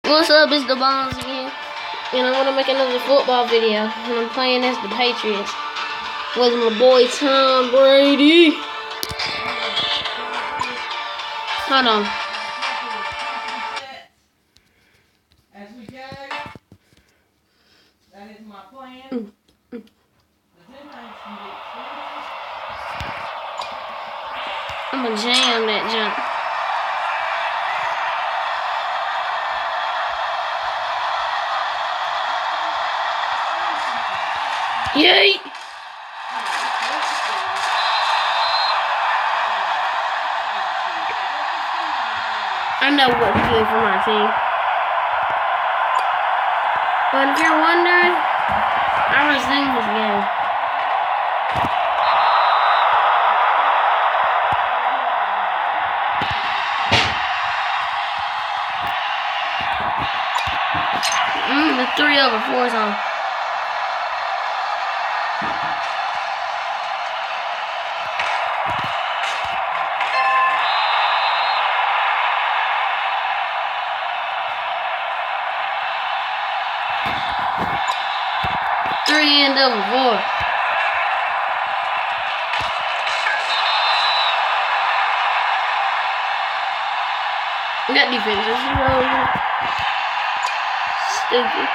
What's up, it's the Bombs again, and I want to make another football video, and I'm playing as the Patriots with my boy Tom Brady. Hold on. As we go, that is my plan. The deadline's can get I'm gonna jam that jump. Yay! I know what's good for my team. But if you're wondering, I resumed this game. The 3/4 is on. Three and double four. That defense is really stupid.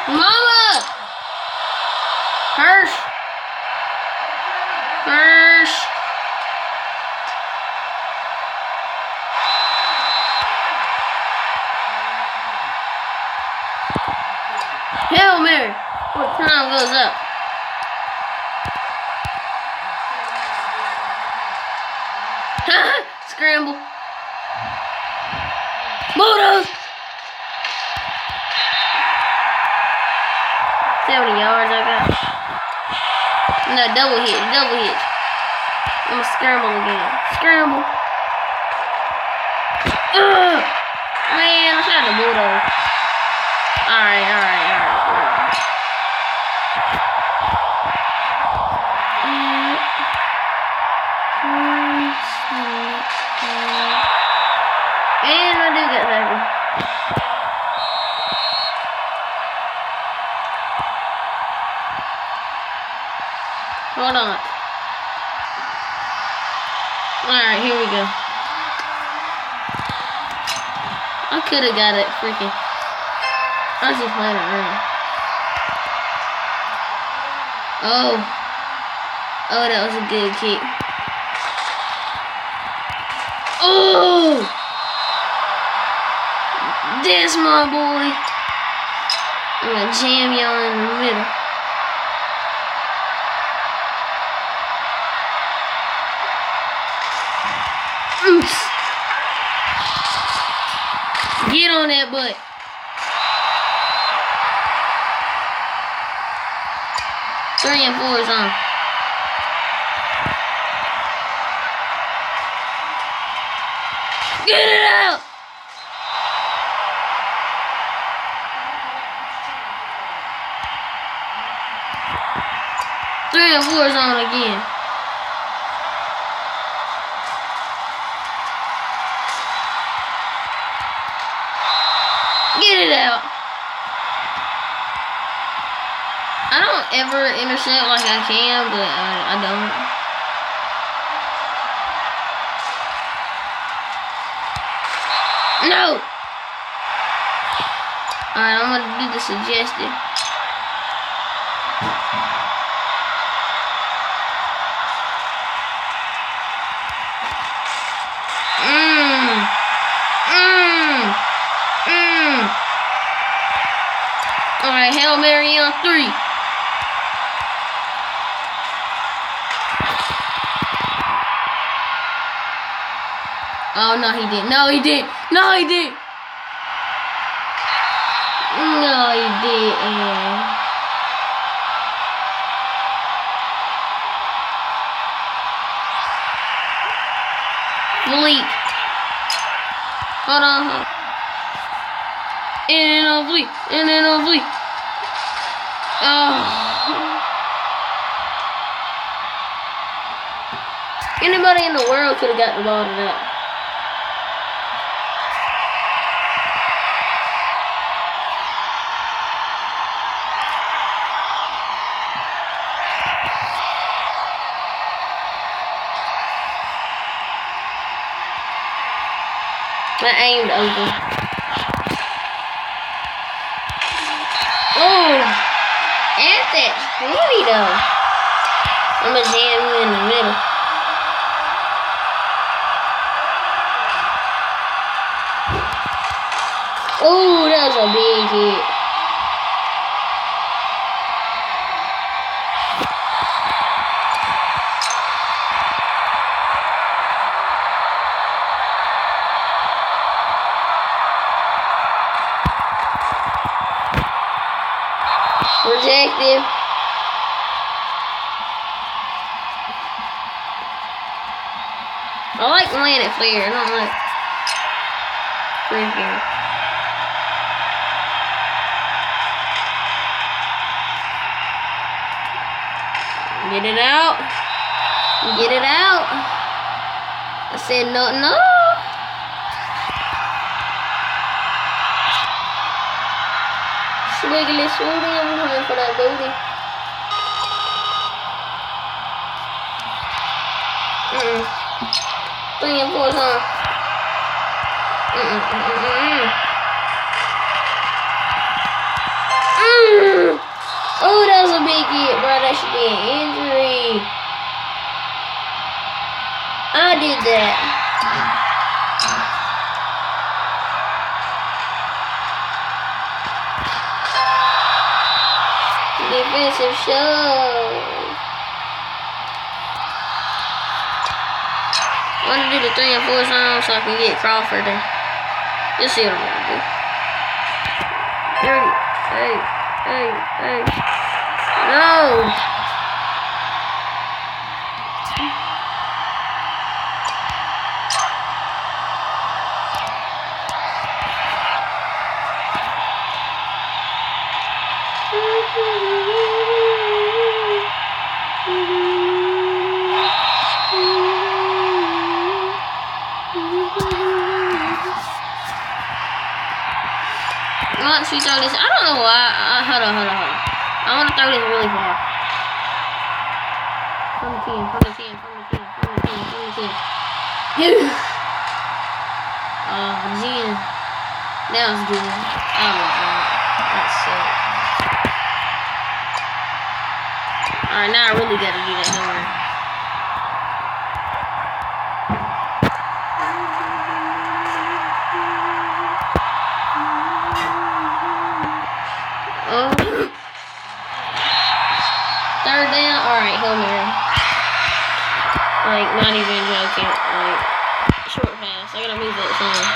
Mama! Hirsch! Hail Mary! What time goes up? Scramble! Bulldogs! 70 yards I got. No, double hit. I'm gonna scramble again. Scramble. Ugh! Man, I shot the bulldog. Alright. And I do get that. Hold on. Alright, here we go. I could have got it freaking. I was just playing around. Oh, that was a good kick. Oh! That's my boy. I'm gonna jam y'all in the middle. Get on that butt. Three and four is on. Get it out! Three and four is on again. Get it out. I don't ever intercept like I can, but I don't. No. Alright, I'm gonna do the suggested. Alright, Hail Mary on 3. Oh, no, he didn't. No, he didn't. No, he didn't. No, you didn't. Bleep. Hold on. In and on bleep. In and on bleep. Oh. Anybody in the world could have got the ball to that. I aimed over. Oh, at that 20 though. I'm gonna jam you in the middle. Oh, that was a big hit. Rejected. I like laying it fair. I don't like freaking. Get it out. Get it out. I said no, no. Swiggly swooty, I'm coming for that booty. Bring it for some. Oh, that was a big hit, bro. That should be an injury. I did that. Defensive shove. I want to do the 3 and 4 zone so I can get Crawford there. You'll see what I'm gonna do. Hey. No. Once we throw this, I don't know why. Hold on. I want to throw this really far. From the 10. Oh, Jen. That was good. Oh my god. That's sick. Alright, now I really gotta do that number. Third down? Alright, Hail Mary. Like, not even joking. Like, short pass. I gotta move that thing.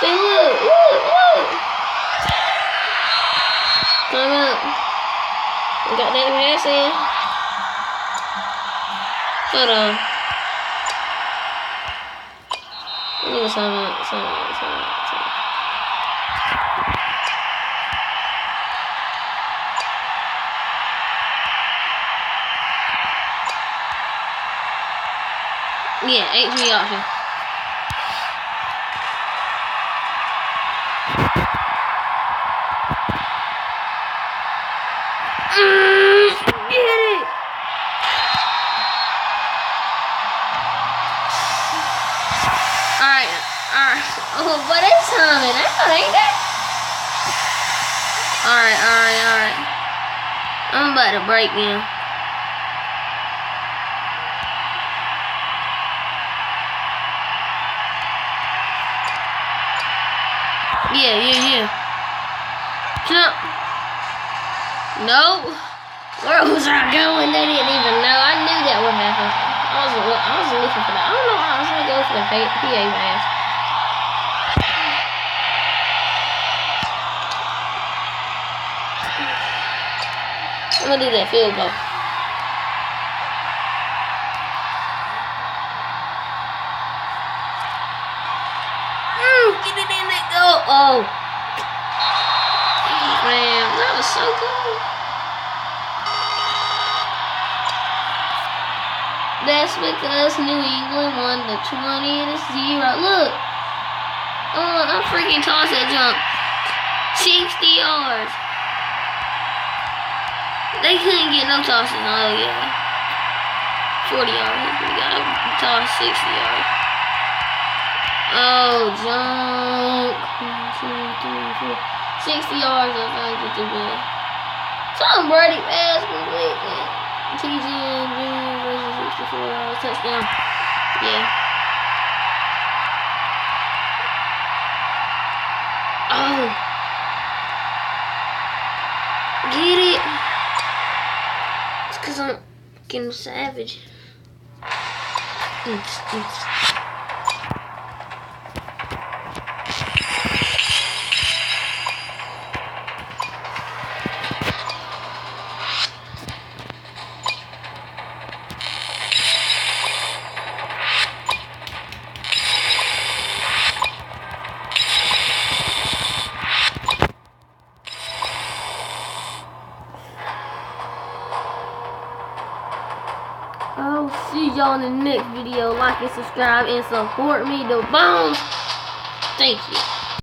See, look. Time out. We got that pass in. Hold on. Give me some. Yeah, 8-3 option. Get it! Alright. Oh, but it's timing out, ain't it? Alright. I'm about to break now. Yeah. Jump. No. Where was I going? They didn't even know. I knew that would happen. was looking for that. I don't know why I was gonna go for the PA mask. I'm gonna do that field goal. Get it in that goal. Oh. Man, that was so good. That's because New England won the 20-0. Look. Oh, I freaking tossed that jump. 60 yards. They couldn't get no tosses. Oh, yeah. 40 yards. We got to toss 60 yards. Oh, jump. 1, 2, 3, 4. 60 yards, I think, with the good. Tom Brady pass complete, man. TGN Jr. versus 64 yards. Touchdown. Yeah. Oh. Get it. It's because I'm fucking savage. I'll see y'all in the next video. Like and subscribe and support me. The bones. Thank you.